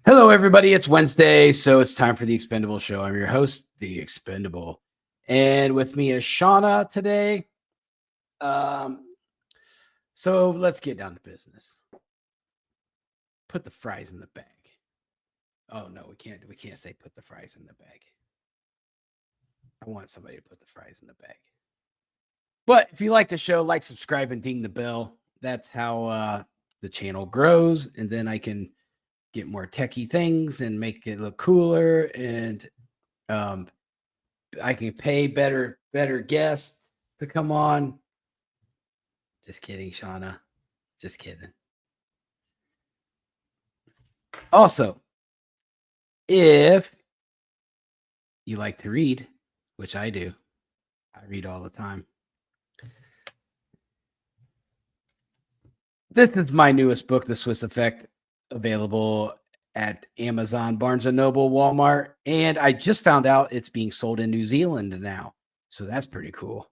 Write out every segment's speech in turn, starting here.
Hello, everybody. It's Wednesday, so it's time for the Expendable Show. I'm your host, the Expendable, and with me is Shauna today. Um, so let's get down to business. Put the fries in the bag. Oh no, we can't. We can't say put the fries in the bag. I want somebody to put the fries in the bag. But if you like the show, like, subscribe, and ding the bell. That's how the channel grows, and then I can get more techie things and make it look cooler, and I can pay better guests to come on. Just kidding, Shauna. Just kidding. Also, if you like to read, which I do, I read all the time. This is my newest book, The Swiss Effect, available at Amazon, Barnes & Noble, Walmart, and I just found out it's being sold in New Zealand now. So that's pretty cool.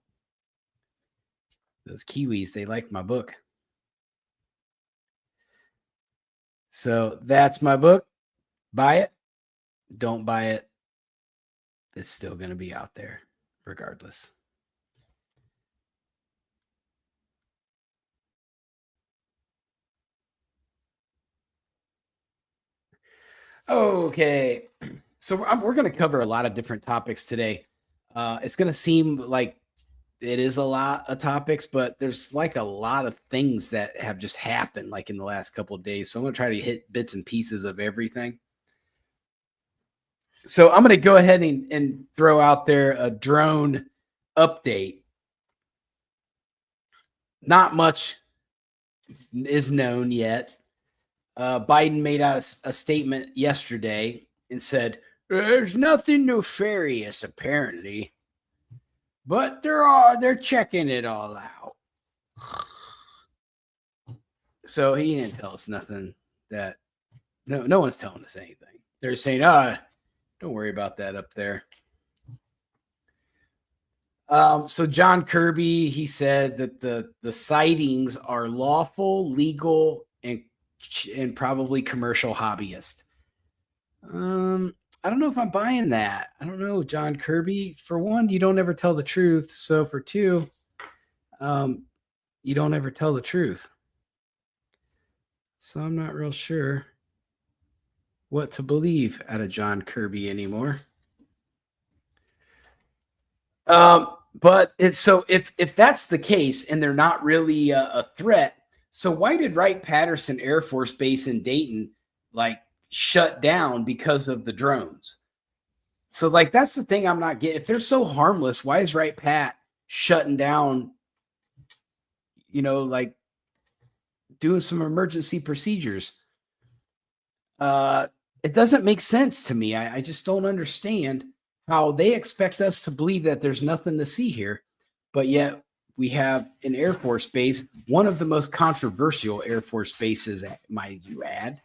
Those Kiwis, they like my book. So that's my book. Buy it. Don't buy it. It's still going to be out there regardless. Okay. So we're going to cover a lot of different topics today. It's going to seem like it is a lot of topics, but there's like a lot of things that have just happened like in the last couple of days. So I'm going to try to hit bits and pieces of everything. So I'm going to go ahead and throw out there a drone update. Not much is known yet. Biden made out a statement yesterday and said, "There's nothing nefarious apparently, but they're checking it all out." So he didn't tell us nothing that no one's telling us anything. They're saying, don't worry about that up there. So John Kirby, he said that the sightings are lawful, legal, and probably commercial hobbyist. I don't know if I'm buying that. I don't know, John Kirby. For one, you don't ever tell the truth. So for two, you don't ever tell the truth. So I'm not real sure what to believe out of John Kirby anymore. But it's so if that's the case and they're not really a threat, so why did Wright-Patterson Air Force Base in Dayton like shut down because of the drones? So like that's the thing I'm not getting. If they're so harmless, why is Wright-Pat shutting down? Like doing some emergency procedures. It doesn't make sense to me. I just don't understand how they expect us to believe that there's nothing to see here, but yet we have an Air Force base, one of the most controversial Air Force bases, might you add.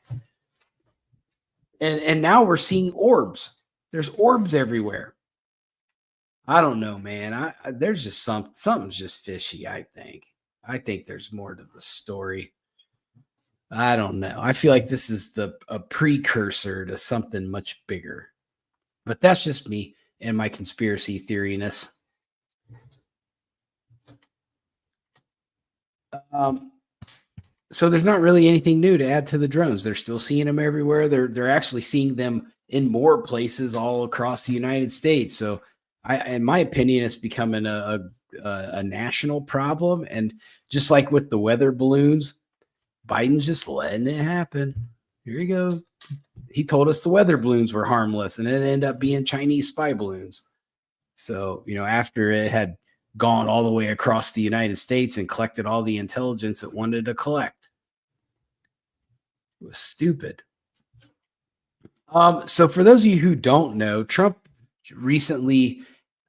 And now we're seeing orbs. There's orbs everywhere. I don't know, man. There's just something's just fishy, I think. I think there's more to the story. I don't know. I feel like this is a precursor to something much bigger. But that's just me and my conspiracy theoriness. So there's not really anything new to add to the drones. They're still seeing them everywhere. They're actually seeing them in more places all across the United States. So in my opinion, it's becoming a national problem. And just like with the weather balloons, Biden's just letting it happen. Here you go. He told us the weather balloons were harmless, and it ended up being Chinese spy balloons. So, after it had gone all the way across the United States and collected all the intelligence it wanted to collect. It was stupid. So for those of you who don't know, Trump recently,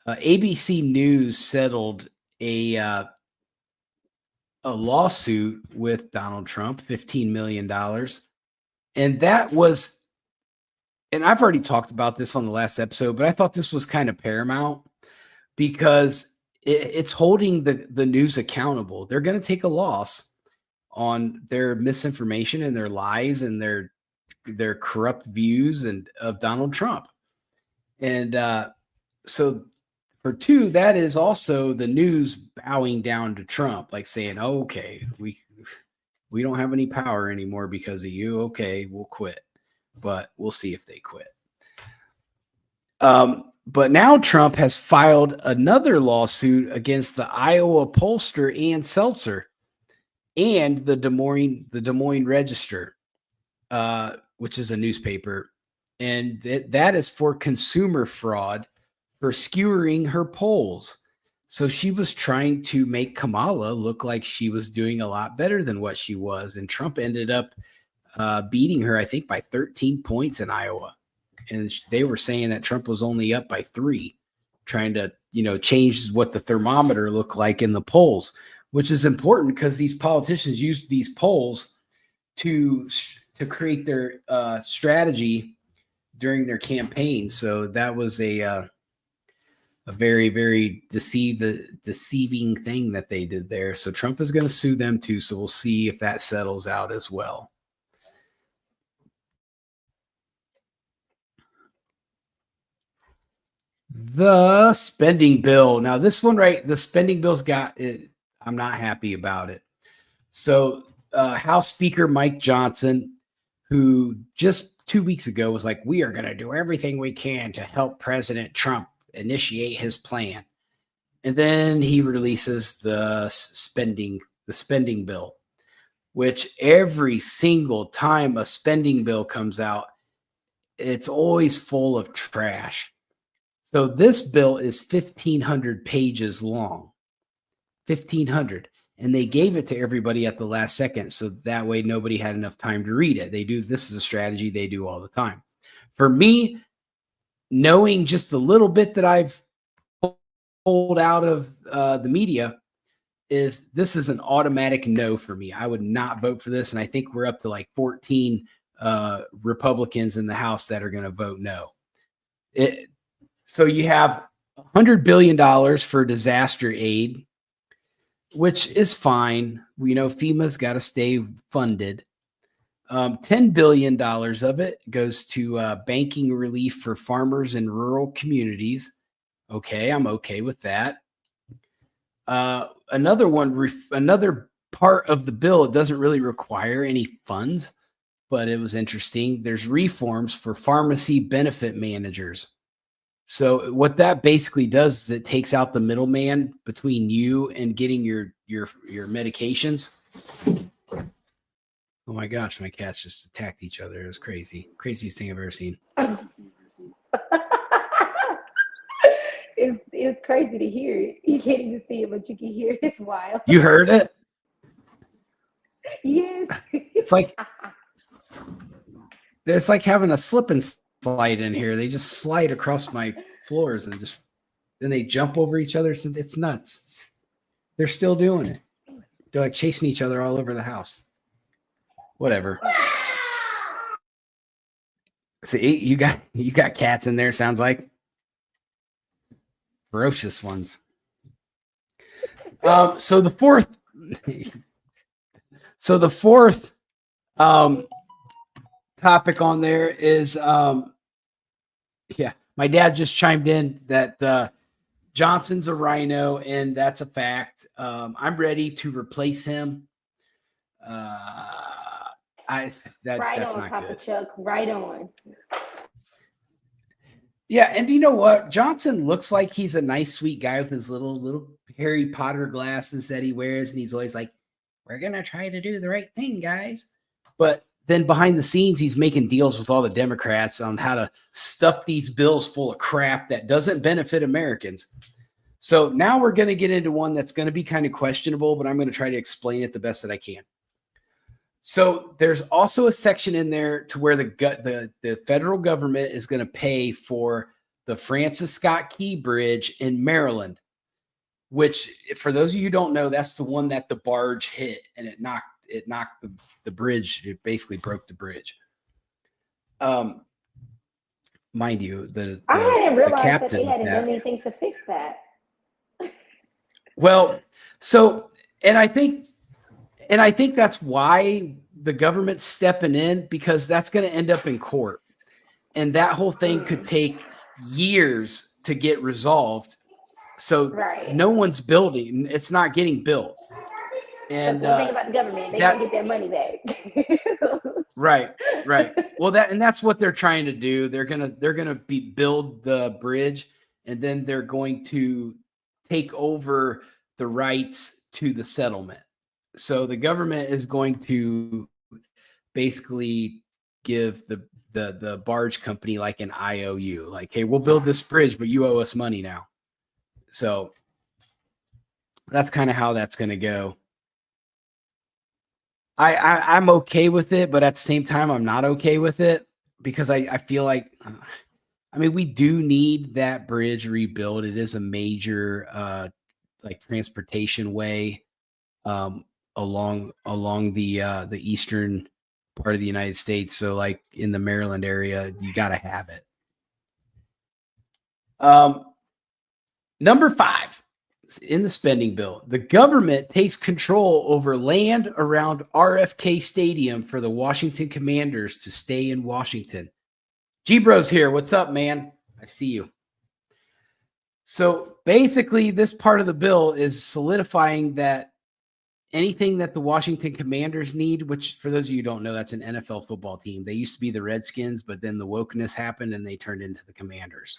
ABC News settled a lawsuit with Donald Trump, $15 million. And that was, and I've already talked about this on the last episode, but I thought this was kind of paramount because it's holding the news accountable. They're going to take a loss on their misinformation and their lies and their their corrupt views and of Donald Trump. And so for two, that is also the news bowing down to Trump, like saying, oh, okay, we don't have any power anymore because of you. Okay, we'll quit, but we'll see if they quit. But now Trump has filed another lawsuit against the Iowa pollster Ann Seltzer and the Des Moines Register, which is a newspaper. And that is for consumer fraud for skewering her polls. So she was trying to make Kamala look like she was doing a lot better than what she was. And Trump ended up beating her, I think, by 13 points in Iowa. And they were saying that Trump was only up by 3, trying to, change what the thermometer looked like in the polls, which is important because these politicians use these polls to create their strategy during their campaign. So that was a very, very deceiving thing that they did there. So Trump is going to sue them too. So we'll see if that settles out as well. The spending bill. Now this one, right? The spending bill's got it. I'm not happy about it. So House Speaker Mike Johnson, who just 2 weeks ago was like, we are going to do everything we can to help President Trump initiate his plan. And then he releases the spending bill, which every single time a spending bill comes out, it's always full of trash. So this bill is 1,500 pages long, 1,500. And they gave it to everybody at the last second. So that way nobody had enough time to read it. This is a strategy they do all the time. For me, knowing just a little bit that I've pulled out of the media, this is an automatic no for me. I would not vote for this. And I think we're up to like 14 Republicans in the House that are going to vote no. So you have $100 billion for disaster aid, which is fine. We know FEMA's got to stay funded. $10 billion of it goes to banking relief for farmers in rural communities. Okay, I'm okay with that. Another part of the bill, it doesn't really require any funds, but it was interesting. There's reforms for pharmacy benefit managers. So what that basically does is it takes out the middleman between you and getting your medications. Oh my gosh, my cats just attacked each other. It was crazy. Craziest thing I've ever seen. It's crazy to hear it. You can't even see it, but you can hear it. It's wild. You heard it? Yes. It's like having a slip and slide in here. They just slide across my floors and then they jump over each other. So it's nuts. They're still doing it. They're like chasing each other all over the house. Whatever. See, you got cats in there, sounds like. Ferocious ones. So the fourth topic on there is my dad just chimed in that Johnson's a rhino, and that's a fact. I'm ready to replace him. That's not Papa good. Chuck, right on. Yeah, and you know what? Johnson looks like he's a nice, sweet guy with his little Harry Potter glasses that he wears, and he's always like, "We're gonna try to do the right thing, guys." But then behind the scenes, he's making deals with all the Democrats on how to stuff these bills full of crap that doesn't benefit Americans. So now we're going to get into one that's going to be kind of questionable, but I'm going to try to explain it the best that I can. So there's also a section in there to where the federal government is going to pay for the Francis Scott Key Bridge in Maryland, which, for those of you who don't know, that's the one that the barge hit and it knocked the bridge. It basically broke the bridge. Mind you, I hadn't realized that captain they hadn't done anything to fix that. Well, so, and I think, And I think that's why the government's stepping in, because that's going to end up in court. And that whole thing could take years to get resolved. So Right. no one's building. It's not getting built. And that's one thing about the government. They don't get their money back. Right. Well, that's what they're trying to do. They're gonna build the bridge, and then they're going to take over the rights to the settlement. So the government is going to basically give the barge company like an IOU, like, hey, we'll build this bridge, but you owe us money now. So that's kind of how that's going to go. I'm okay with it, but at the same time, I'm not okay with it, because I feel like, I mean, we do need that bridge rebuilt. It is a major like transportation way along the eastern part of the United States. So like in the Maryland area, you got to have it. Number 5. In the spending bill, the government takes control over land around RFK Stadium for the Washington Commanders to stay in Washington. G-Bros here. What's up, man? I see you. So basically, this part of the bill is solidifying that anything that the Washington Commanders need, which for those of you who don't know, that's an NFL football team. They used to be the Redskins, but then the wokeness happened and they turned into the Commanders.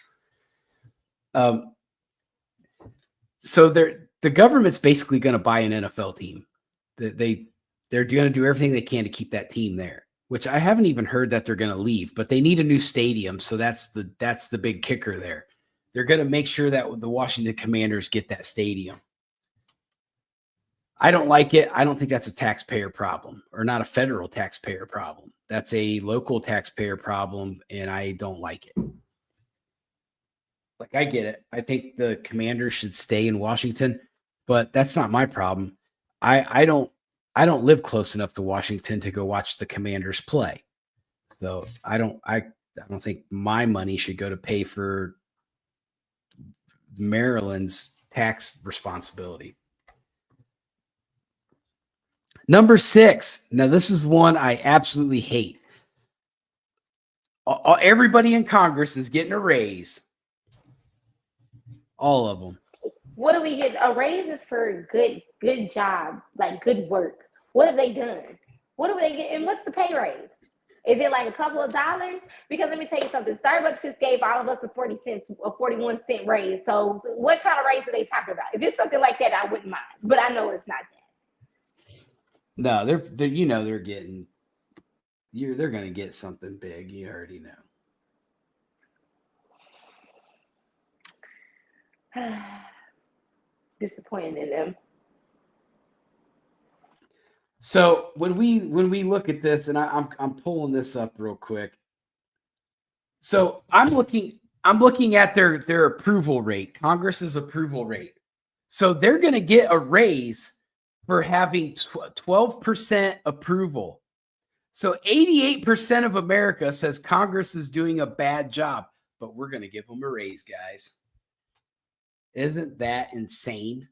So the government's basically going to buy an NFL team. They're going to do everything they can to keep that team there, which I haven't even heard that they're going to leave, but they need a new stadium. So that's the big kicker there. They're going to make sure that the Washington Commanders get that stadium. I don't like it. I don't think that's a taxpayer problem, or not a federal taxpayer problem. That's a local taxpayer problem, and I don't like it. Like, I get it. I think the Commanders should stay in Washington, but that's not my problem. I don't live close enough to Washington to go watch the Commanders play. So I don't think my money should go to pay for Maryland's tax responsibility. Number 6. Now, this is one I absolutely hate. Everybody in Congress is getting a raise. All of them. What do we get? A raise is for good job, like good work. What have they done? What do they get? And what's the pay raise? Is it like a couple of dollars? Because let me tell you something. Starbucks just gave all of us a 41-cent raise. So what kind of raise are they talking about? If it's something like that, I wouldn't mind. But I know it's not that. No, they're they're getting. They're going to get something big. You already know. Disappointed in them. So when we look at this, and I'm pulling this up real quick. So I'm looking at their approval rate, Congress's approval rate. So they're going to get a raise for having 12% approval. So 88% of America says Congress is doing a bad job, but we're going to give them a raise, guys. Isn't that insane?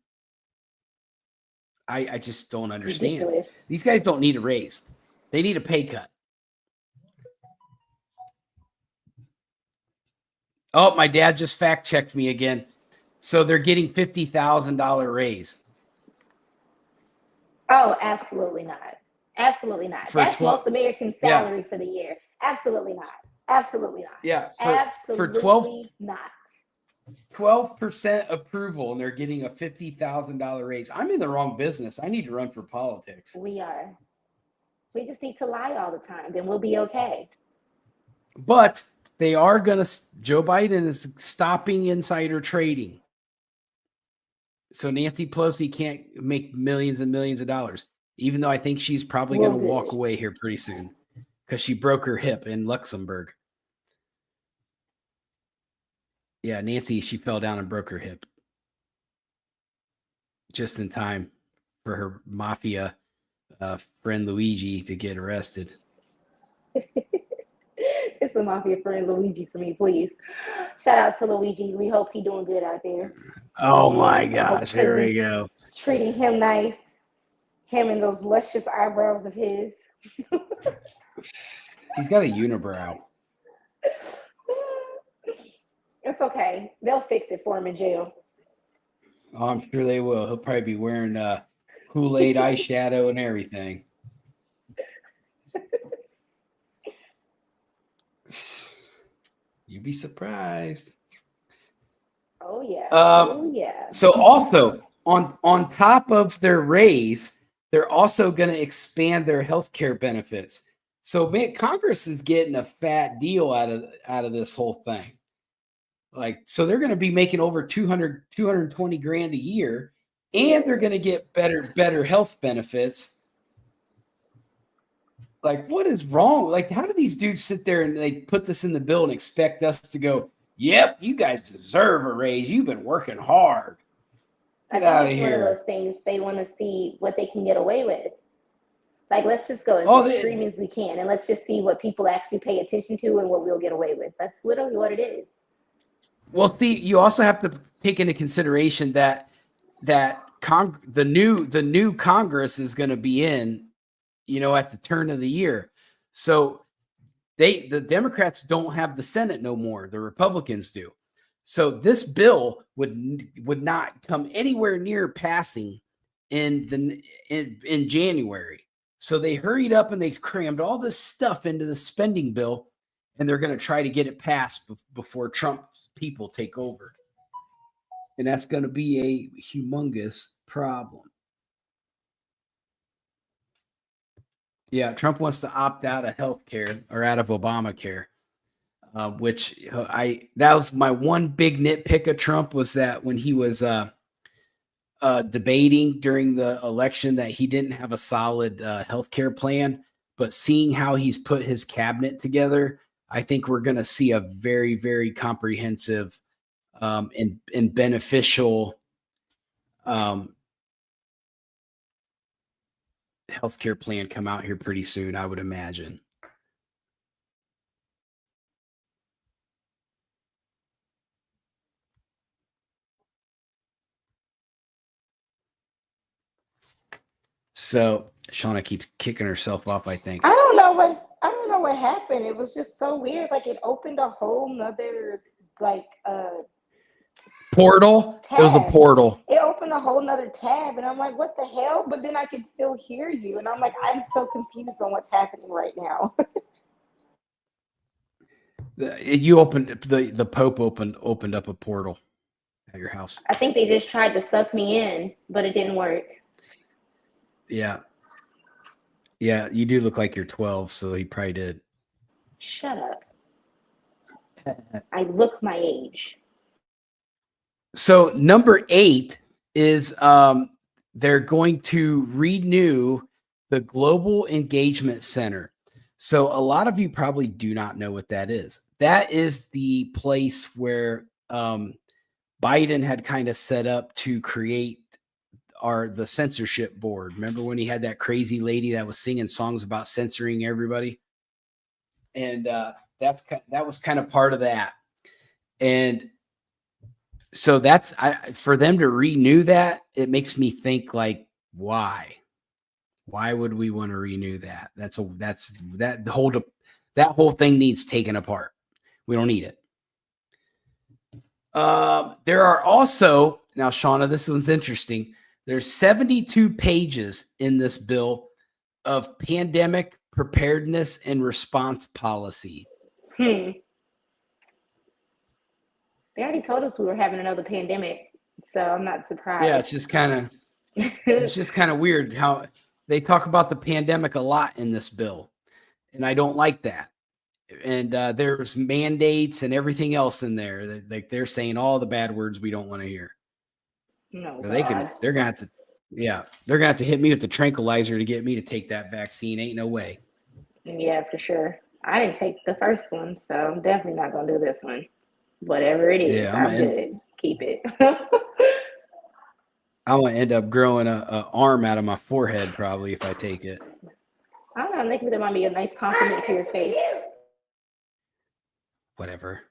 I just don't understand. Ridiculous. These guys don't need a raise. They need a pay cut. Oh, my dad just fact checked me again. So they're getting $50,000 raise. Oh, absolutely not. Absolutely not. That's most American salary for the year. Absolutely not. Absolutely not. Yeah. Absolutely not. 12% approval, and they're getting a $50,000 raise. I'm in the wrong business. I need to run for politics. We are. We just need to lie all the time. Then we'll be okay. But they are going to, Joe Biden is stopping insider trading. So Nancy Pelosi can't make millions and millions of dollars, even though I think she's probably going to walk away here pretty soon because she broke her hip in Luxembourg. Yeah, Nancy, she fell down and broke her hip just in time for her mafia friend Luigi to get arrested. It's a mafia friend Luigi for me, please. Shout out to Luigi. We hope he's doing good out there. Oh my gosh, here we go. Treating him nice. Him and those luscious eyebrows of his. He's got a unibrow. It's okay. They'll fix it for him in jail. Oh, I'm sure they will. He'll probably be wearing Kool-Aid eyeshadow and everything. You'd be surprised. Oh yeah. Oh yeah. So also on top of their raise, they're also going to expand their health care benefits. So man, Congress is getting a fat deal out of this whole thing. Like, so they're going to be making over 220 grand a year, and they're going to get better health benefits. Like, what is wrong? Like, how do these dudes sit there and they put this in the bill and expect us to go, yep, you guys deserve a raise. You've been working hard. Get out of here. One of those things they want to see what they can get away with. Like, let's just go as extreme as we can, and let's just see what people actually pay attention to and what we'll get away with. That's literally what it is. Well, see, you also have to take into consideration that the new Congress is going to be in, at the turn of the year. So the Democrats don't have the Senate no more. The Republicans do. So this bill would not come anywhere near passing in January. So they hurried up and they crammed all this stuff into the spending bill, and they're going to try to get it passed before Trump's people take over. And that's going to be a humongous problem. Yeah, Trump wants to opt out of healthcare or out of Obamacare, which that was my one big nitpick of Trump, was that when he was debating during the election that he didn't have a solid healthcare plan. But seeing how he's put his cabinet together, I think we're going to see a very, very comprehensive and beneficial healthcare plan come out here pretty soon, I would imagine. So Shauna keeps kicking herself off, I think. I don't know what happened. It was just so weird. Like, it opened a whole nother portal. Tab. It was a portal. It opened a whole nother tab, and I'm like, what the hell? But then I could still hear you, and I'm like, I'm so confused on what's happening right now. You opened the Pope opened up a portal at your house. I think they just tried to suck me in, but it didn't work. Yeah, you do look like you're 12, so he probably did. Shut up. I look my age. So number 8 is they're going to renew the Global Engagement Center. So a lot of you probably do not know what that is. That is the place where Biden had kind of set up to create the censorship board. Remember when he had that crazy lady that was singing songs about censoring everybody? And that was kind of part of that. And so that's for them to renew that. It makes me think, like, why would we want to renew that? That whole thing needs taken apart. We don't need it. There are also, now, Shauna, this one's interesting. There's 72 pages in this bill of pandemic preparedness and response policy. They already told us we were having another pandemic, so I'm not surprised. Yeah, it's just kind of weird how they talk about the pandemic a lot in this bill, and I don't like that. And there's mandates and everything else in there. They're saying all the bad words we don't want to hear. No, they're gonna have to hit me with the tranquilizer to get me to take that vaccine. Ain't no way. Yeah, for sure. I didn't take the first one, so I'm definitely not gonna do this one. Whatever it is, I'm good. Keep it. I'm gonna end up growing a arm out of my forehead probably if I take it. I don't know. Maybe that might be a nice compliment to your face. Whatever.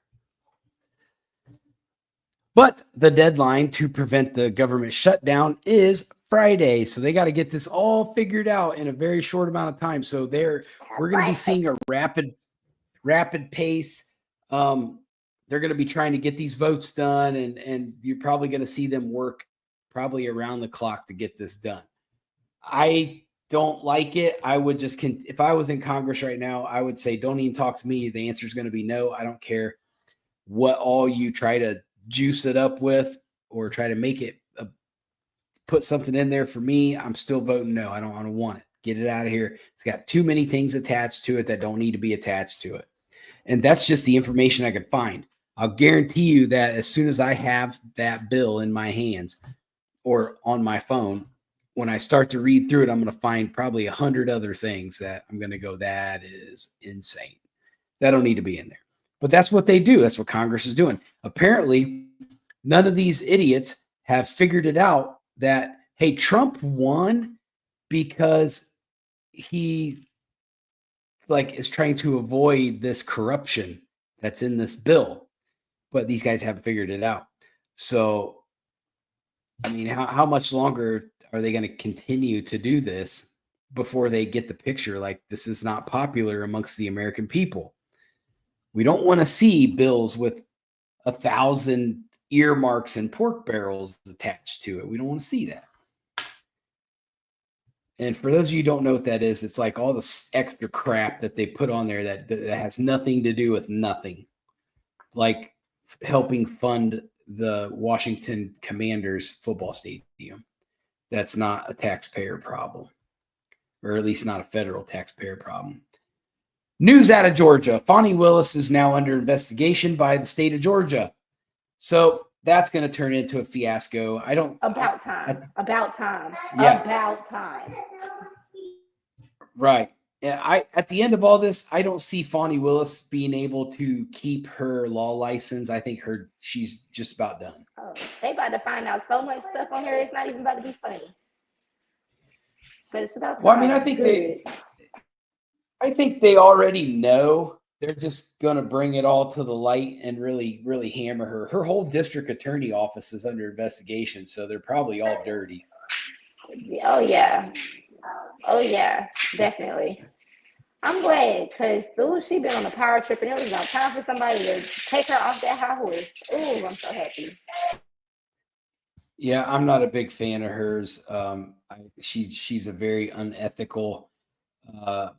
But the deadline to prevent the government shutdown is Friday, so they got to get this all figured out in a very short amount of time. So we're going to be seeing a rapid pace. They're going to be trying to get these votes done, and you're probably going to see them work probably around the clock to get this done. I don't like it. I would just, if I was in Congress right now, I would say, don't even talk to me. The answer is going to be no. I don't care what all you try to juice it up with or try to make it put something in there for me. I'm still voting no. I don't want it. Get it out of here. It's got too many things attached to it that don't need to be attached to it. And that's just the information I could find. I'll guarantee you that as soon as I have that bill in my hands or on my phone, when I start to read through it, I'm going to find probably 100 other things that I'm going to go, that is insane. That don't need to be in there. But that's what they do. That's what Congress is doing. Apparently, none of these idiots have figured it out that, hey, Trump won because he is trying to avoid this corruption that's in this bill. But these guys haven't figured it out. So, I mean, how much longer are they going to continue to do this before they get the picture? Like, this is not popular amongst the American people. We don't want to see bills with 1,000 earmarks and pork barrels attached to it. We don't want to see that. And for those of you who don't know what that is, it's like all this extra crap that they put on there that has nothing to do with nothing. Like helping fund the Washington Commanders football stadium. That's not a taxpayer problem, or at least not a federal taxpayer problem. News out of Georgia. Fani Willis is now under investigation by the state of Georgia. So that's going to turn into a fiasco. About time. Right. Yeah, at the end of all this, I don't see Fani Willis being able to keep her law license. I think she's just about done. Oh, they about to find out so much stuff on her. It's not even about to be funny. But it's about. Well, I mean, I think they already know. They're just going to bring it all to the light and really, really hammer her. Her whole district attorney office is under investigation, so they're probably all dirty. Oh yeah, definitely. I'm glad because she been on a power trip and it was about time for somebody to take her off that high horse. Ooh, I'm so happy. Yeah, I'm not a big fan of hers. She's a very unethical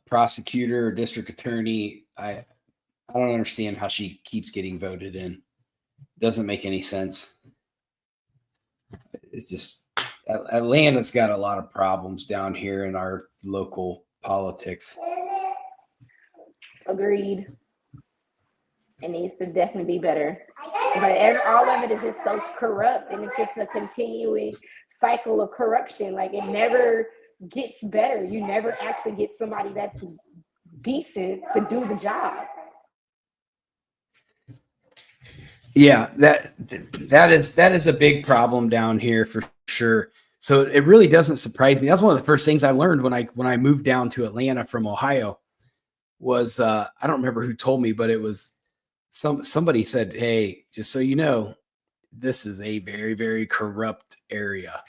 prosecutor or district attorney. I don't understand how she keeps getting voted in. Doesn't make any sense. It's just Atlanta's got a lot of problems down here in our local politics. Agreed. It needs to definitely be better. But all of it is just so corrupt, and it's just a continuing cycle of corruption. Like, it never gets better. You never actually get somebody that's decent to do the job. Yeah, that is a big problem down here for sure. So it really doesn't surprise me. That's one of the first things I learned when I moved down to Atlanta from Ohio. Was I don't remember who told me, but it was somebody said, "Hey, just so you know, this is a very, very corrupt area."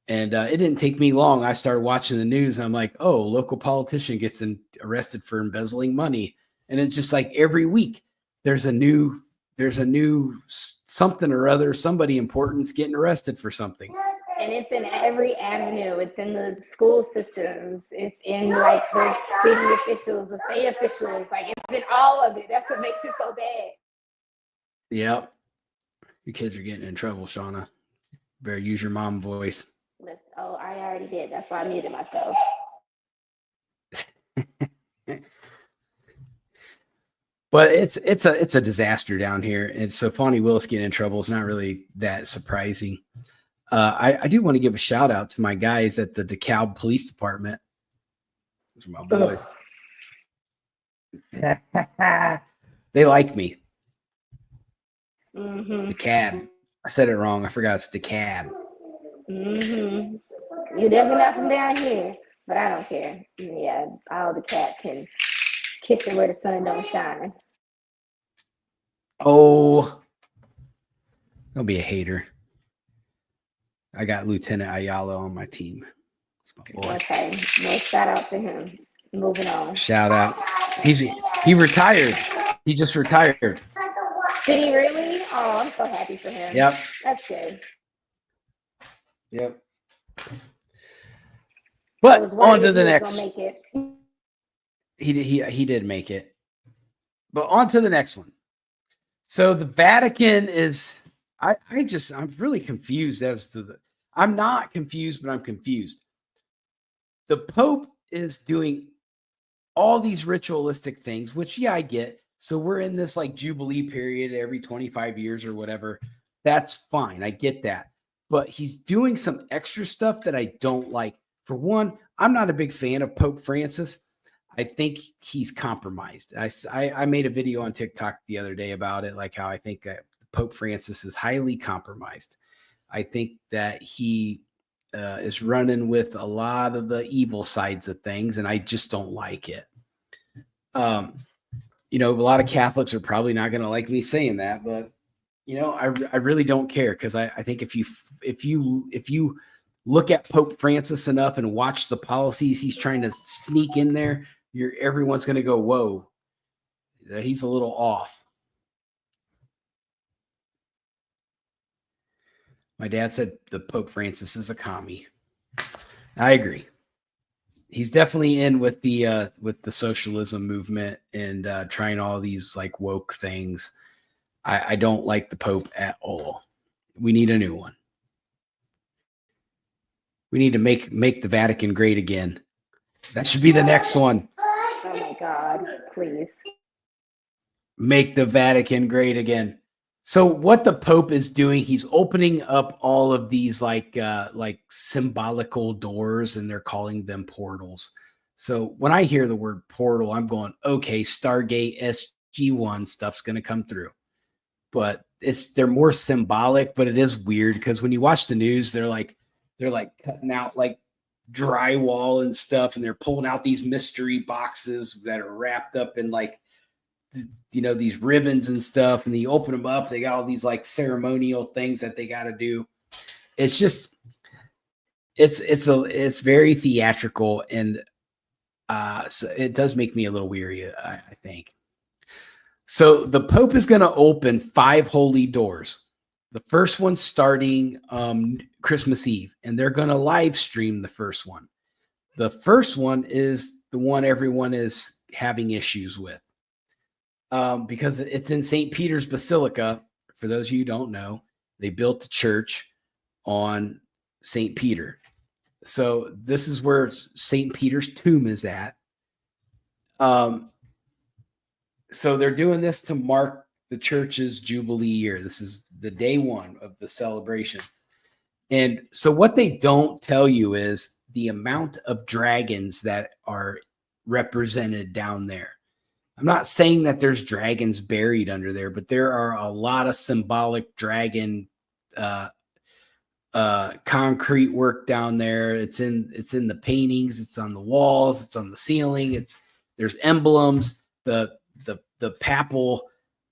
And it didn't take me long. I started watching the news and I'm like, oh, local politician gets arrested for embezzling money. And it's just like every week there's a new something or other, somebody important's getting arrested for something. And it's in every avenue. It's in the school systems. It's in like the city officials, the state officials. Like, it's in all of it. That's what makes it so bad. Yep. Your kids are getting in trouble, Shauna. Better use your mom voice. Oh, I already did. That's why I muted myself. But it's a disaster down here. And so Fani Willis getting in trouble is not really that surprising. I do want to give a shout out to my guys at the DeKalb Police Department. Those are my boys. They like me. Mm-hmm. DeKalb. I said it wrong. I forgot it's DeKalb. Mm-hmm. You're definitely not from down here, but I don't care. Yeah, all the cat can kiss it where the sun don't shine. Oh, don't be a hater. I got Lieutenant Ayala on my team. That's my boy. Okay. Well, shout out to him. Moving on. Shout out. He retired. He just retired. Did he really? Oh, I'm so happy for him. Yep. That's good. Yep. But on to the next. Make it. He did make it. But on to the next one. So the Vatican is I'm really confused as to the I'm not confused, but I'm confused. The Pope is doing all these ritualistic things, which I get. So we're in this like Jubilee period every 25 years or whatever. That's fine. I get that. But he's doing some extra stuff that I don't like. For one, I'm not a big fan of Pope Francis. I think he's compromised. I made a video on TikTok the other day about it, like how I think that Pope Francis is highly compromised. I think that he is running with a lot of the evil sides of things, and I just don't like it. A lot of Catholics are probably not going to like me saying that, but I really don't care, because I think if you look at Pope Francis enough and watch the policies he's trying to sneak in there, everyone's going to go, whoa, he's a little off. My dad said the Pope Francis is a commie. I agree. He's definitely in with the socialism movement and trying all these like woke things. I don't like the Pope at all. We need a new one. We need to make the Vatican great again. That should be the next one. Oh my God, please. Make the Vatican great again. So what the Pope is doing, he's opening up all of these like symbolical doors, and they're calling them portals. So when I hear the word portal, I'm going, okay, Stargate SG-1 stuff's going to come through. But they're more symbolic, but it is weird because when you watch the news, they're like cutting out like drywall and stuff, and they're pulling out these mystery boxes that are wrapped up in like these ribbons and stuff, and then you open them up, they got all these like ceremonial things that they got to do. It's just it's very theatrical, and so it does make me a little weary, I think. So the Pope is going to open 5 holy doors. The first one starting Christmas Eve, and they're going to live stream the first one. The first one is the one everyone is having issues with. Because it's in St. Peter's Basilica. For those of you who don't know, they built a church on St. Peter. So this is where St. Peter's tomb is at. So they're doing this to mark the church's Jubilee year. This is the day one of the celebration. And so what they don't tell you is the amount of dragons that are represented down there. I'm not saying that there's dragons buried under there, but there are a lot of symbolic dragon concrete work down there. It's in the paintings, it's on the walls, it's on the ceiling, there's emblems. The papal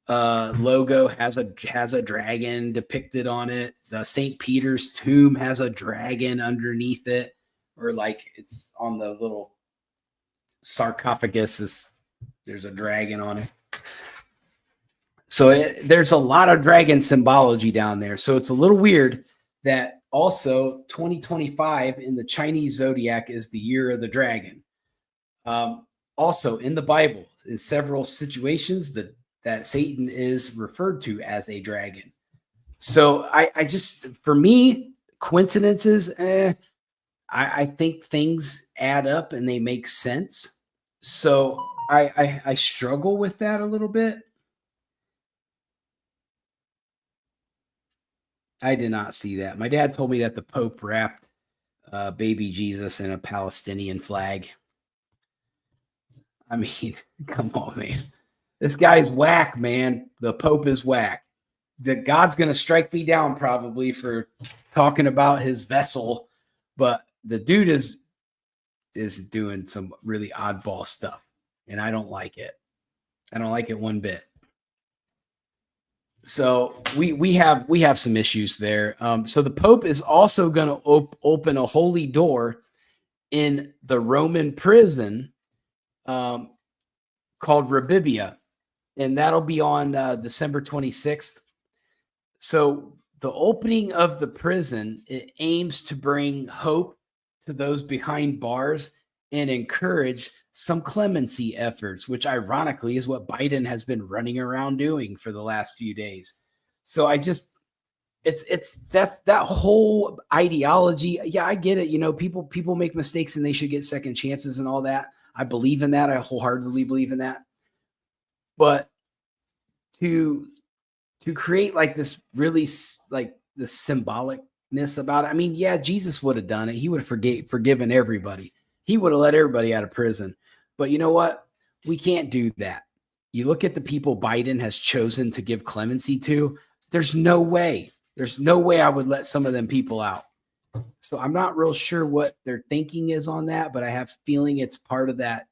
logo has a dragon depicted on it. The St. Peter's tomb has a dragon underneath it, or like it's on the little sarcophagus. There's a dragon on it. So there's a lot of dragon symbology down there. So it's a little weird that also 2025 in the Chinese zodiac is the year of the dragon. Also in the Bible, in several situations that Satan is referred to as a dragon. So I just, for me, coincidences, I think things add up and they make sense. So I struggle with that a little bit. I did not see that. My dad told me that the Pope wrapped baby Jesus in a Palestinian flag. I mean, come on, man. This guy's whack, man. The Pope is whack. God's going to strike me down probably for talking about his vessel, but the dude is doing some really oddball stuff, and I don't like it. I don't like it one bit. So we have some issues there. So the Pope is also going to open a holy door in the Roman prison um, called Rabibia, and that'll be on December 26th. So the opening of the prison, it aims to bring hope to those behind bars and encourage some clemency efforts, which ironically is what Biden has been running around doing for the last few days. So I just it's that's that whole ideology. Yeah, I get it. You know, people make mistakes and they should get second chances and all that. I believe in that. I wholeheartedly believe in that. But to to create like this really like the symbolicness about it. I mean, yeah, Jesus would have done it. He would have forgiven everybody. He would have let everybody out of prison. But you know what? We can't do that. You look at the people Biden has chosen to give clemency to. There's no way. There's no way I would let some of them people out. So I'm not real sure what their thinking is on that, but I have a feeling it's part of that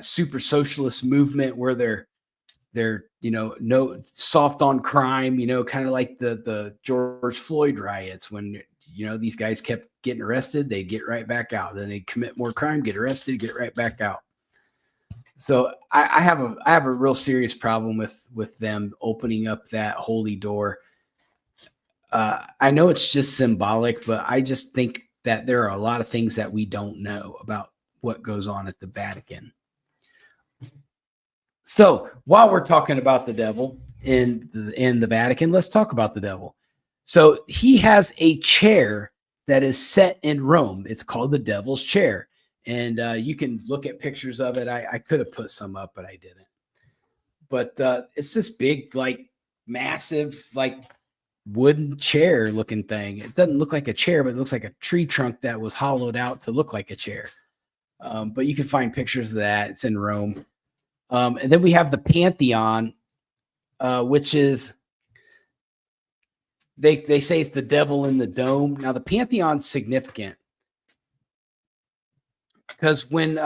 super socialist movement where they're no soft on crime, kind of like the George Floyd riots when these guys kept getting arrested, they get right back out, then they commit more crime, get arrested, get right back out. So I have a real serious problem with them opening up that holy door. I know it's just symbolic, but I just think that there are a lot of things that we don't know about what goes on at the Vatican. So while we're talking about the devil in the Vatican, let's talk about the devil. So he has a chair that is set in Rome. It's called the Devil's Chair, and you can look at pictures of it. I could have put some up, but I didn't. But it's this big, like massive, like wooden chair looking thing. It doesn't look like a chair, but it looks like a tree trunk that was hollowed out to look like a chair. But you can find pictures of that. It's in Rome. And then we have the Pantheon, which is they say it's the devil in the dome. Now the Pantheon's significant because when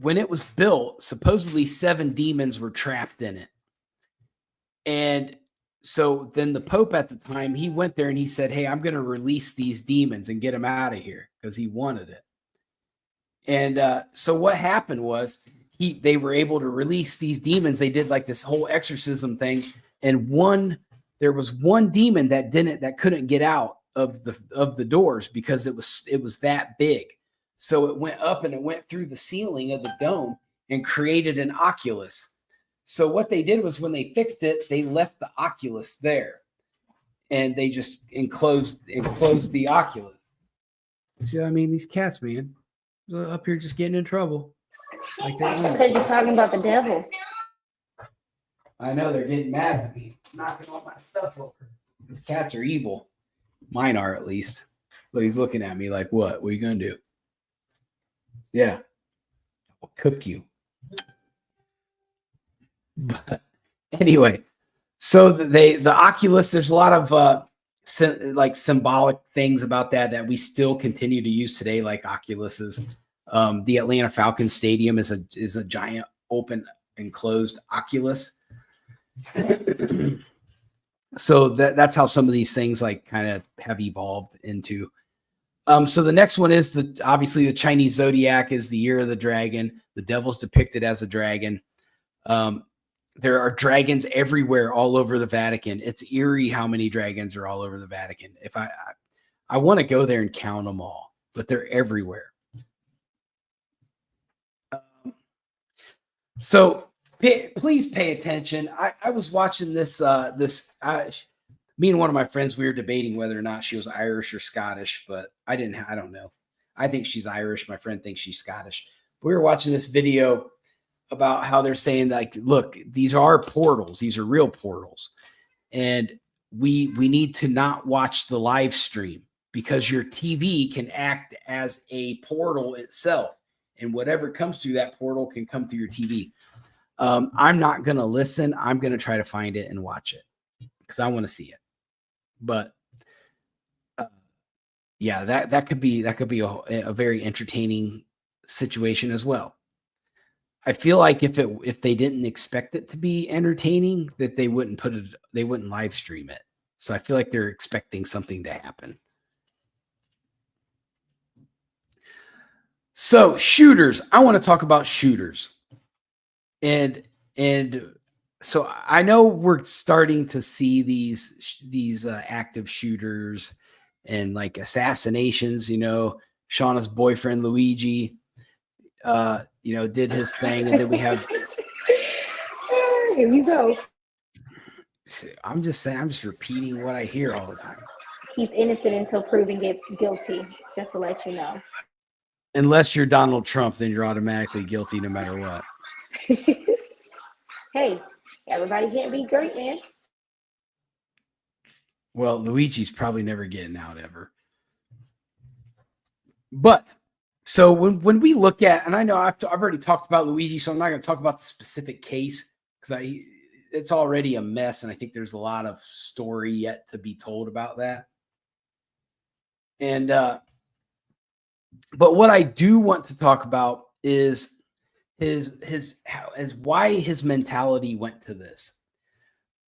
it was built, supposedly 7 demons were trapped in it. And so then the Pope at the time, he went there and he said, "Hey, I'm going to release these demons and get them out of here," because he wanted it. And so what happened was they were able to release these demons. They did like this whole exorcism thing, and there was one demon that couldn't get out of the doors because it was that big. So it went up and it went through the ceiling of the dome and created an oculus. So what they did was when they fixed it, they left the oculus there, and they just enclosed the oculus. See what I mean? These cats, man, up here just getting in trouble. Like because you're talking about the devil. I know they're getting mad at me, knocking all my stuff over. These cats are evil. Mine are, at least. But he's looking at me like, "What? What are you gonna do?" Yeah, I'll cook you. But anyway, so the Oculus. There's a lot of like symbolic things about that we still continue to use today, like Oculuses. The Atlanta Falcons Stadium is a giant open enclosed Oculus. So that's how some of these things like kind of have evolved into. So the next one is obviously the Chinese zodiac is the year of the dragon. The devil's depicted as a dragon. There are dragons everywhere, all over the Vatican. It's eerie how many dragons are all over the Vatican. If I want to go there and count them all, but they're everywhere. So please pay attention. I was watching this. Me and one of my friends, we were debating whether or not she was Irish or Scottish, but I don't know. I think she's Irish. My friend thinks she's Scottish. We were watching this video about how they're saying, like, look, these are portals. These are real portals. And we need to not watch the live stream because your TV can act as a portal itself. And whatever comes through that portal can come through your TV. I'm not going to listen. I'm going to try to find it and watch it because I want to see it. But yeah, that could be a very entertaining situation as well. I feel like if they didn't expect it to be entertaining, that they wouldn't live stream it. So I feel like they're expecting something to happen. So shooters, I want to talk about shooters. And so I know we're starting to see these active shooters and like assassinations, Shauna's boyfriend Luigi did his thing, and then we have here you go. I'm just saying, I'm just repeating what I hear all the time. He's innocent until proven guilty, just to let you know. Unless you're Donald Trump, then you're automatically guilty no matter what. Hey, everybody can't be great, man. Well, Luigi's probably never getting out ever. But so when we look at, and I know I've already talked about Luigi, so I'm not going to talk about the specific case because it's already a mess, and I think there's a lot of story yet to be told about that. And but what I do want to talk about is why his mentality went to this.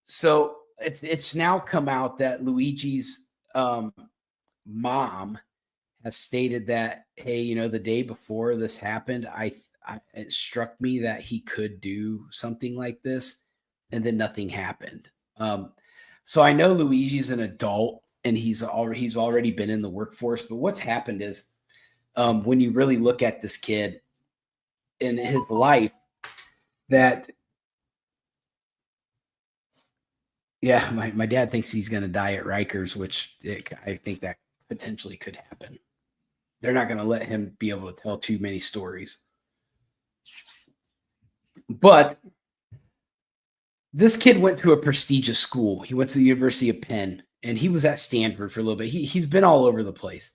So it's now come out that Luigi's mom has stated that, hey, the day before this happened, it struck me that he could do something like this, and then nothing happened. So I know Luigi's an adult and he's already been in the workforce, but what's happened is when you really look at this kid in his life, that my dad thinks he's going to die at Rikers, which I think that potentially could happen. They're not going to let him be able to tell too many stories. But this kid went to a prestigious school. He went to the University of Penn, and he was at Stanford for a little bit. He's been all over the place.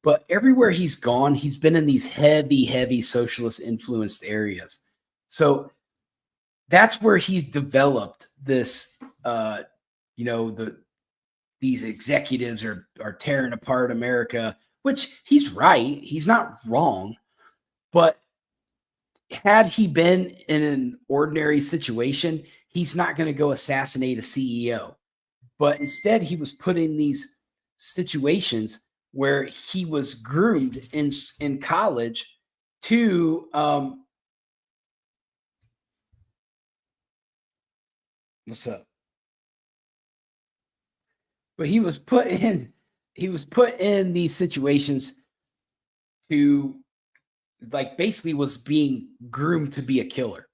But everywhere he's gone, he's been in these heavy, heavy socialist influenced areas. So that's where he's developed this, these executives are tearing apart America, which he's right. He's not wrong. But had he been in an ordinary situation, he's not going to go assassinate a CEO. But instead, he was put in these situations where he was groomed in college to what's up? But he was put in these situations to, like, basically was being groomed to be a killer.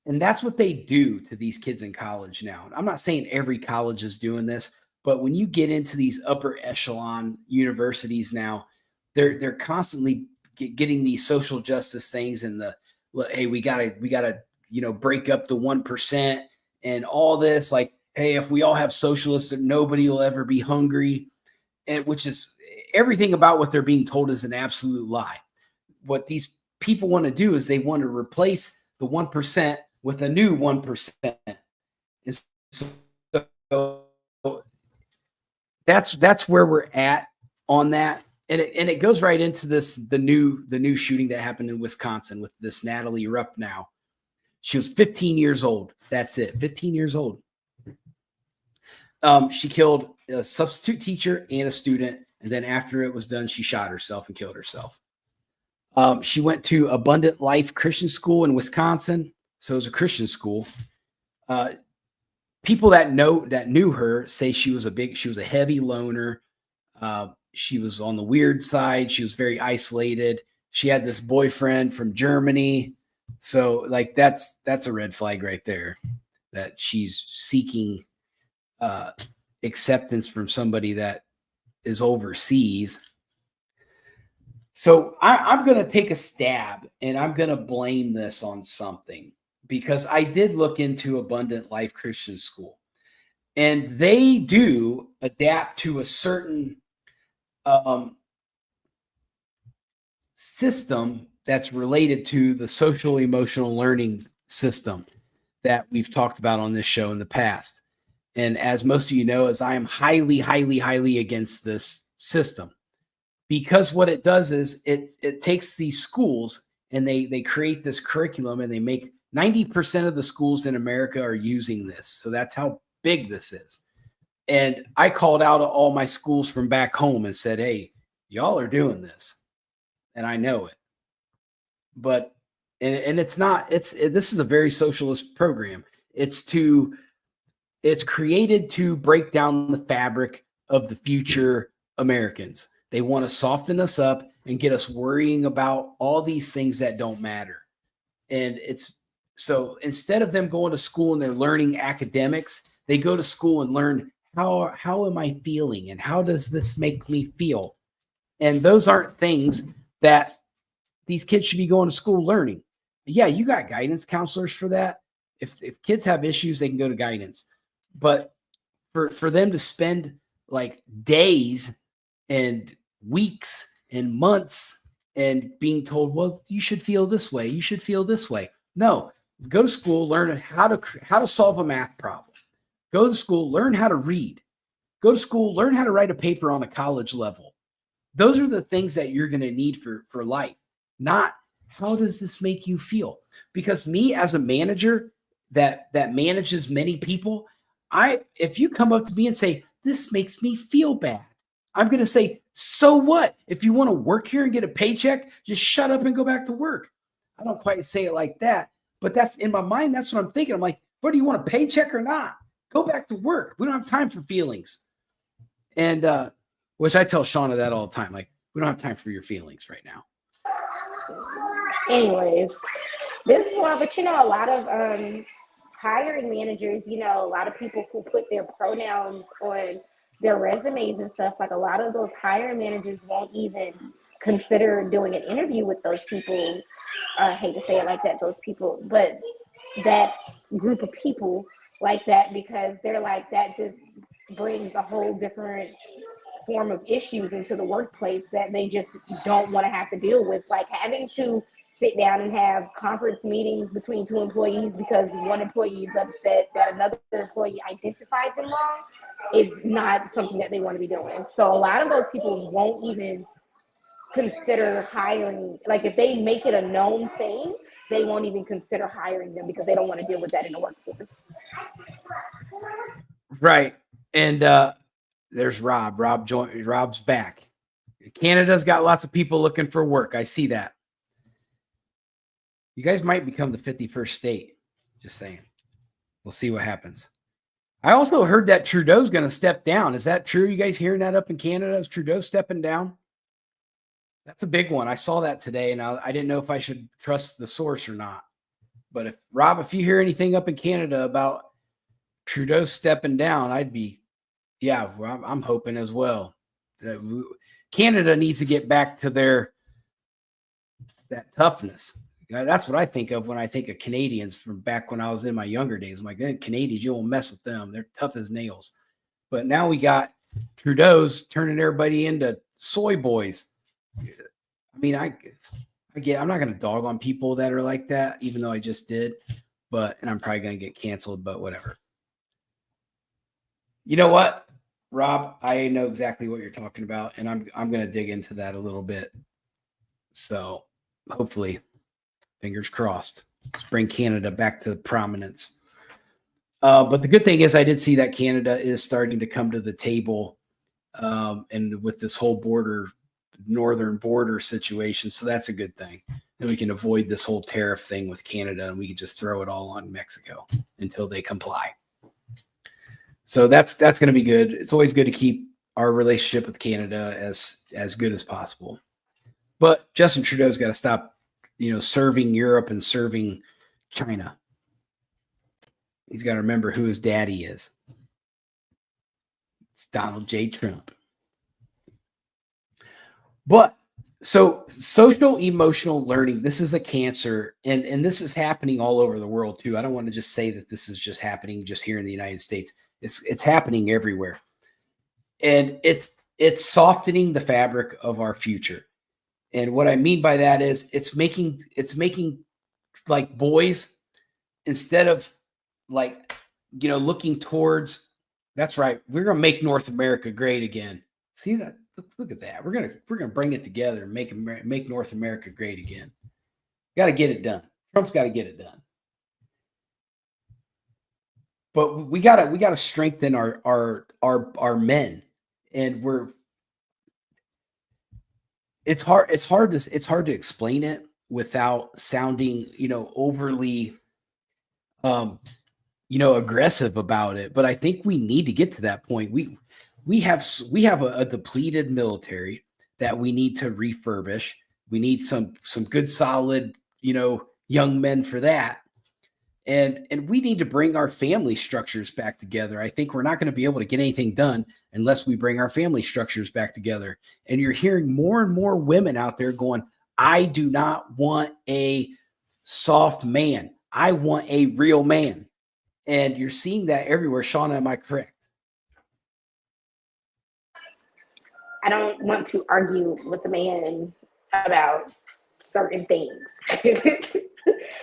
And that's what they do to these kids in college now. I'm not saying every college is doing this, but when you get into these upper echelon universities now, they're constantly getting these social justice things and hey, we gotta break up the 1% and all this. Like, hey, if we all have socialists, nobody will ever be hungry, and which is everything about what they're being told is an absolute lie. What these people want to do is they want to replace the 1% with a new 1%. And so that's where we're at on that. And it goes right into the new shooting that happened in Wisconsin with this Natalie Rupp now. She was 15 years old. That's it. 15 years old. She killed a substitute teacher and a student. And then after it was done, she shot herself and killed herself. She went to Abundant Life Christian School in Wisconsin. So it was a Christian school. People that knew her say she was a heavy loner. She was on the weird side. She was very isolated. She had this boyfriend from Germany. So like that's a red flag right there, that she's seeking acceptance from somebody that is overseas. So I'm going to take a stab and I'm going to blame this on something, because I did look into Abundant Life Christian School, and they do adapt to a certain system that's related to the social emotional learning system that we've talked about on this show in the past. And as most of you know, as I am highly, highly, highly against this system, because what it does is it takes these schools and they create this curriculum, and they make 90% of the schools in America are using this. So that's how big this is. And I called out all my schools from back home and said, hey, y'all are doing this. And I know it. But and it's not, this is a very socialist program. It's created to break down the fabric of the future Americans. They want to soften us up and get us worrying about all these things that don't matter. And it's so instead of them going to school and they're learning academics, they go to school and learn how am I feeling and how does this make me feel? And those aren't things that these kids should be going to school learning. Yeah, you got guidance counselors for that. If kids have issues, they can go to guidance. But for them to spend like days and weeks and months and being told, well, you should feel this way, you should feel this way. No, go to school, learn how to solve a math problem. Go to school, learn how to read. Go to school, learn how to write a paper on a college level. Those are the things that you're going to need for life, not how does this make you feel? Because me as a manager that manages many people, if you come up to me and say, this makes me feel bad, I'm going to say, so what? If you want to work here and get a paycheck, just shut up and go back to work. I don't quite say it like that, but that's in my mind. That's what I'm thinking. I'm like, what do you want, a paycheck or not? Go back to work. We don't have time for feelings. And which I tell Shauna that all the time. Like, we don't have time for your feelings right now. Anyways, this is one, but a lot of hiring managers, a lot of people who put their pronouns on their resumes and stuff, like a lot of those hiring managers won't even consider doing an interview with those people. I hate to say it like that, those people, but that group of people like that, because they're like, that just brings a whole different form of issues into the workplace that they just don't want to have to deal with. Like having to sit down and have conference meetings between two employees because one employee is upset that another employee identified them wrong is not something that they want to be doing. So a lot of those people won't even consider hiring. Like if they make it a known thing, they won't even consider hiring them because they don't want to deal with that in the workforce. Right. And there's Rob. Rob's back. Canada's got lots of people looking for work. I see that. You guys might become the 51st state. Just saying. We'll see what happens. I also heard that Trudeau's going to step down. Is that true? You guys hearing that up in Canada? Is Trudeau stepping down? That's a big one. I saw that today, and I didn't know if I should trust the source or not. But if you hear anything up in Canada about Trudeau stepping down, I'm hoping as well. Canada needs to get back to that toughness. That's what I think of when I think of Canadians from back when I was in my younger days. I'm like, Canadians, you won't mess with them. They're tough as nails. But now we got Trudeau's turning everybody into soy boys. I mean, I'm not going to dog on people that are like that, even though I just did. And I'm probably going to get canceled, but whatever. You know what, Rob? I know exactly what you're talking about, and I'm going to dig into that a little bit. So hopefully, fingers crossed, let's bring Canada back to prominence. But the good thing is I did see that Canada is starting to come to the table and with this whole northern border situation. So that's a good thing. And we can avoid this whole tariff thing with Canada, and we can just throw it all on Mexico until they comply. So that's going to be good. It's always good to keep our relationship with Canada as good as possible. But Justin Trudeau's got to stop, serving Europe and serving China. He's got to remember who his daddy is. It's Donald J. Trump. But so social emotional learning, this is a cancer, and this is happening all over the world too. I don't want to just say that this is just happening just here in the United States. It's happening everywhere. And it's softening the fabric of our future. And what I mean by that is it's making like boys, instead of like, looking towards, that's right, we're going to make North America great again. See that? Look at that. We're going to bring it together and make North America great again. Got to get it done. Trump's got to get it done. But we gotta strengthen our men, and it's hard to explain it without sounding overly aggressive about it. But I think we need to get to that point. We have a depleted military that we need to refurbish. We need some good solid young men for that. And we need to bring our family structures back together. I think we're not going to be able to get anything done unless we bring our family structures back together. And you're hearing more and more women out there going, I do not want a soft man. I want a real man. And you're seeing that everywhere. Shauna, am I correct? I don't want to argue with the man about certain things.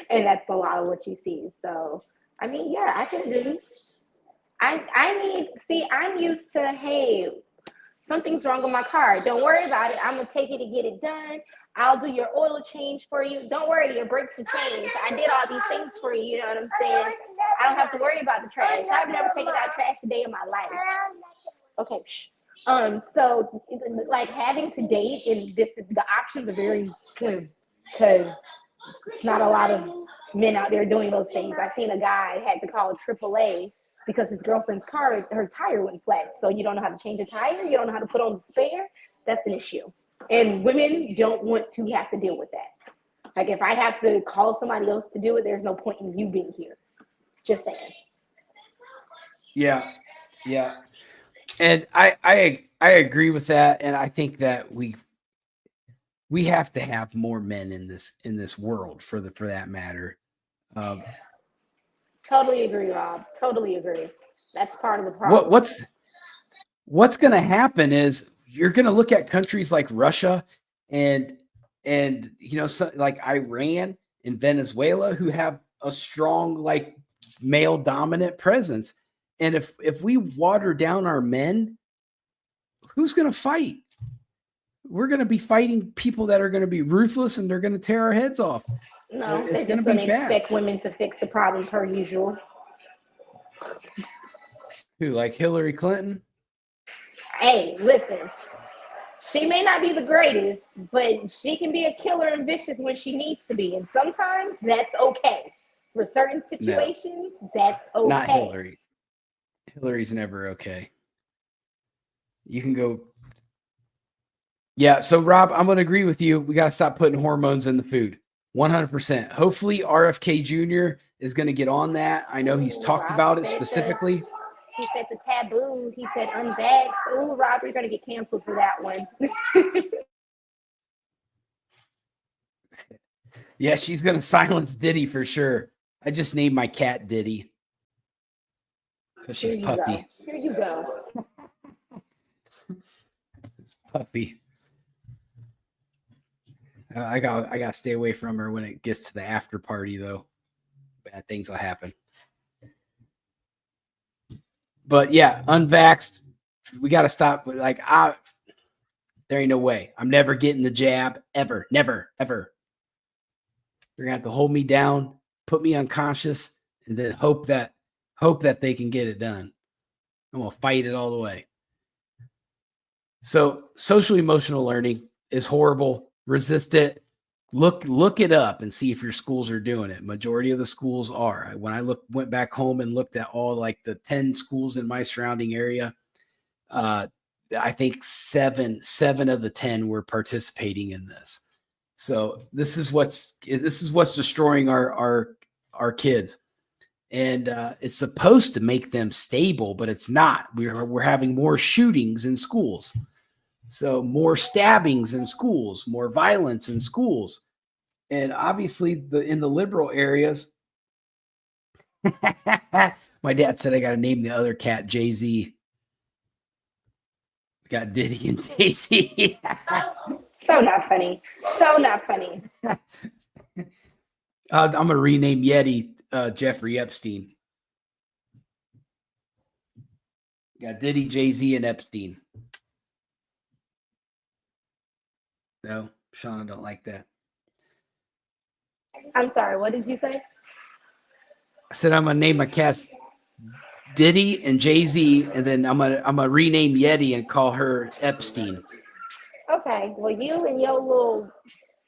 And that's a lot of what you see. So, I mean, yeah, I can do. I'm used to, hey, something's wrong with my car. Don't worry about it. I'm gonna take it to get it done. I'll do your oil change for you. Don't worry, your brakes are changed. I did all these things for you. You know what I'm saying? I don't have to worry about the trash. I've never taken out trash a day in my life. Okay. So like having to date in this, the options are very slim because it's not a lot of men out there doing those things. I seen a guy had to call AAA because his girlfriend's car, her tire went flat. So you don't know how to change a tire. You don't know how to put on the spare. That's an issue. And women don't want to have to deal with that. Like if I have to call somebody else to do it, there's no point in you being here. Just saying. Yeah. And I agree with that. And I think that we have to have more men in this world for that matter. Totally agree, Rob. Totally agree. That's part of the problem. What's going to happen is you're going to look at countries like Russia and like Iran and Venezuela who have a strong like male dominant presence. And if we water down our men, who's going to fight? We're going to be fighting people that are going to be ruthless and they're going to tear our heads off. No, it's going to be bad. Expect women to fix the problem per usual. Who, like Hillary Clinton? Hey, listen. She may not be the greatest, but she can be a killer and vicious when she needs to be. And sometimes that's okay. For certain situations, that's okay. Not Hillary. Hillary's never okay. You can go. Yeah. So, Rob, I'm going to agree with you. We got to stop putting hormones in the food. 100%. Hopefully, RFK Jr. is going to get on that. I know he's talked about it specifically. He said the taboo. He said unvaxxed. Oh, Rob, you're going to get canceled for that one. Yeah, she's going to silence Diddy for sure. I just named my cat Diddy because she's Puppy. Here you go. It's Puppy. I got to stay away from her when it gets to the after party, though. Bad things will happen. But yeah, unvaxxed, we got to stop. Like, there ain't no way. I'm never getting the jab ever. Never, ever. They're going to have to hold me down, put me unconscious, and then hope that they can get it done. I'm going to fight it all the way. So social emotional learning is horrible. Resist it. Look it up and see if your schools are doing it. Majority of the schools are. When I went back home and looked at all like the 10 schools in my surrounding area, I think seven of the 10 were participating in this. So this is what's destroying our kids, and it's supposed to make them stable, but it's not. We're having more shootings in schools. So more stabbings in schools, more violence in schools. And obviously in the liberal areas, my dad said I got to name the other cat Jay-Z. Got Diddy and Jay-Z. So not funny. So not funny. I'm going to rename Yeti Jeffrey Epstein. Got Diddy, Jay-Z, and Epstein. No, Shauna don't like that. I'm sorry, what did you say? I said I'm gonna name my cats Diddy and Jay-Z, and then I'm gonna rename Yeti and call her Epstein. Okay, well, you and your little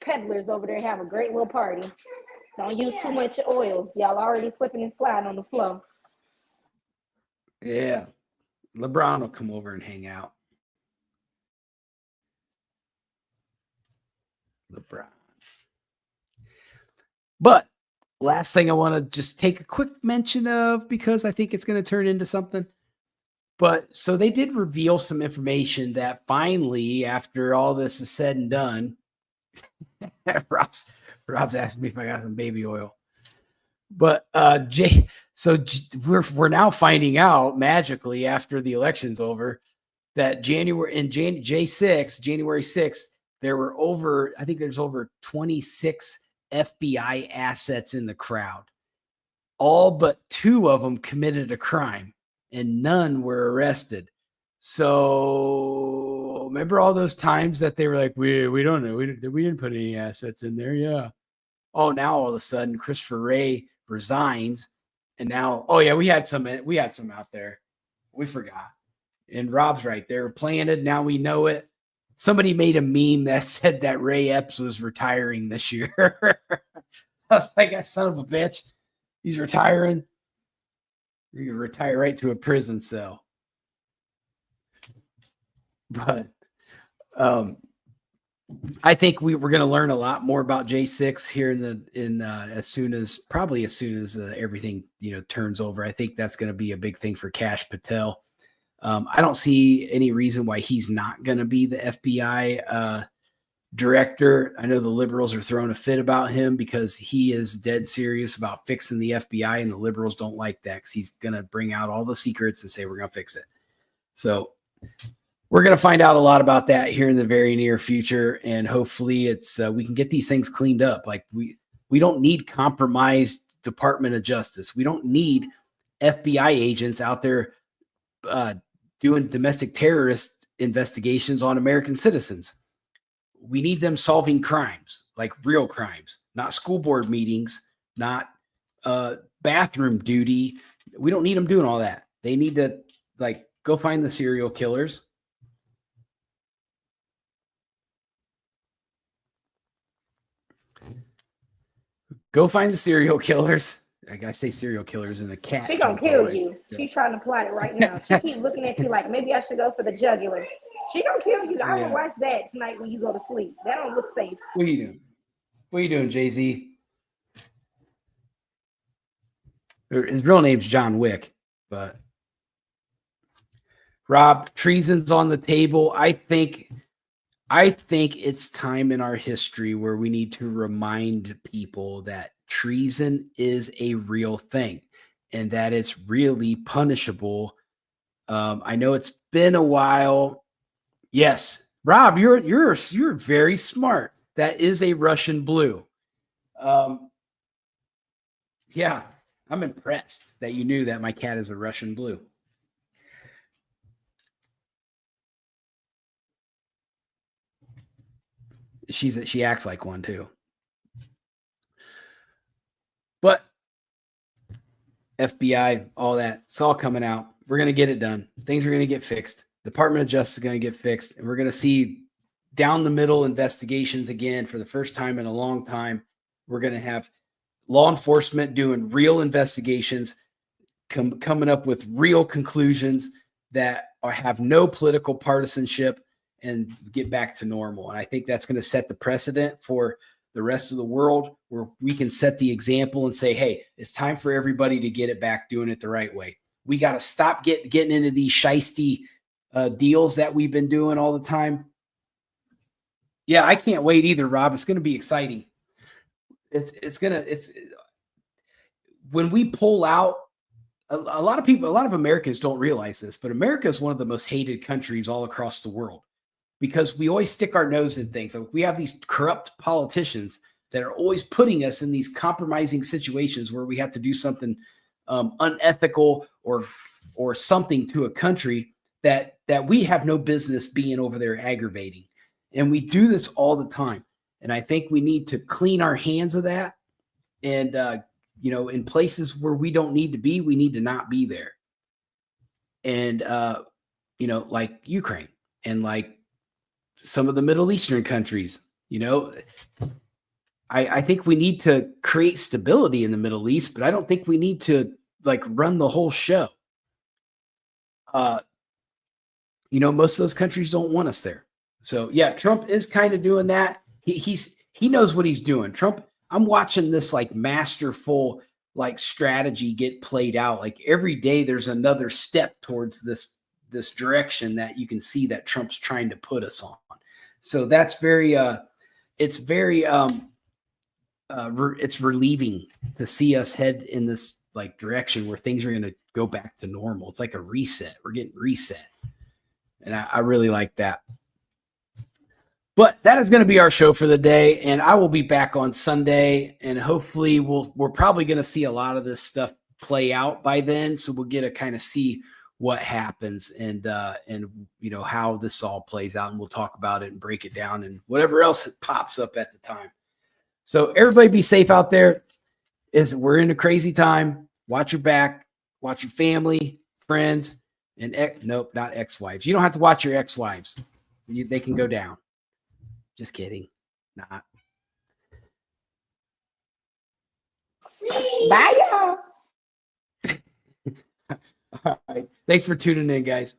peddlers over there have a great little party. Don't use too much oil. Y'all already slipping and sliding on the floor. Yeah. LeBron will come over and hang out. LeBron. But last thing I want to just take a quick mention of, because I think it's going to turn into something. But so they did reveal some information that finally, after all this is said and done, Rob's asking me if I got some baby oil. But we're now finding out magically after the election's over that January 6th, there were there's over 26 FBI assets in the crowd. All but 2 of them committed a crime and none were arrested. So remember all those times that they were like, we don't know. We didn't put any assets in there. Yeah. Oh, now all of a sudden Christopher Wray resigns. And now, oh yeah, we had some out there. We forgot. And Rob's right. They're planted. Now we know it. Somebody made a meme that said that Ray Epps was retiring this year. I was like, that son of a bitch. He's retiring. You're going to retire right to a prison cell. But I think we're going to learn a lot more about J6 here as soon as everything turns over. I think that's going to be a big thing for Kash Patel. I don't see any reason why he's not going to be the FBI director. I know the liberals are throwing a fit about him because he is dead serious about fixing the FBI, and the liberals don't like that because he's going to bring out all the secrets and say we're going to fix it. So we're going to find out a lot about that here in the very near future, and hopefully we can get these things cleaned up. Like we don't need compromised Department of Justice. We don't need FBI agents out there doing domestic terrorist investigations on American citizens. We need them solving crimes, like real crimes, not school board meetings, not bathroom duty. We don't need them doing all that. They need to go find the serial killers. Go find the serial killers. I gotta say serial killers in the cat. She gonna kill you. She's trying to plot it right now. She keep looking at you like maybe I should go for the jugular. She gonna kill you. I will watch that tonight when you go to sleep. That don't look safe. What are you doing? What are you doing, Jay-Z? His real name's John Wick, but Rob, treason's on the table. I think it's time in our history where we need to remind people that treason is a real thing and that it's really punishable. I know it's been a while. Yes, Rob, you're very smart. That is a Russian blue. Yeah, I'm impressed that you knew that my cat is a Russian blue. She acts like one too. But FBI, all that, it's all coming out. We're going to get it done. Things are going to get fixed. Department of Justice is going to get fixed. And we're going to see down the middle investigations again for the first time in a long time. We're going to have law enforcement doing real investigations, coming up with real conclusions that have no political partisanship and get back to normal. And I think that's going to set the precedent for the rest of the world, where we can set the example and say, hey, it's time for everybody to get it back doing it the right way. We got to stop getting into these shiesty deals that we've been doing all the time. Yeah, I can't wait either, Rob. It's going to be exciting. It's when we pull out, a lot of Americans don't realize this, but America is one of the most hated countries all across the world because we always stick our nose in things. Like we have these corrupt politicians that are always putting us in these compromising situations where we have to do something unethical or something to a country that we have no business being over there aggravating. And we do this all the time. And I think we need to clean our hands of that And in places where we don't need to be, we need to not be there. And like Ukraine and like some of the Middle Eastern countries, I think we need to create stability in the Middle East, but I don't think we need to like run the whole show. Most of those countries don't want us there. So yeah, Trump is kind of doing that. He knows what he's doing. Trump, I'm watching this like masterful like strategy get played out. Like every day there's another step towards this direction that you can see that Trump's trying to put us on. So that's very it's relieving to see us head in this like direction where things are going to go back to normal. It's like a reset. We're getting reset. And I really like that. But that is going to be our show for the day. And I will be back on Sunday. And hopefully we're probably going to see a lot of this stuff play out by then. So we'll get to kind of see what happens and how this all plays out. And we'll talk about it and break it down and whatever else pops up at the time. So everybody be safe out there. We're in a crazy time. Watch your back, watch your family, friends, and nope, not ex-wives. You don't have to watch your ex-wives. They can go down. Just kidding. Not. Bye, y'all. All right. Thanks for tuning in, guys.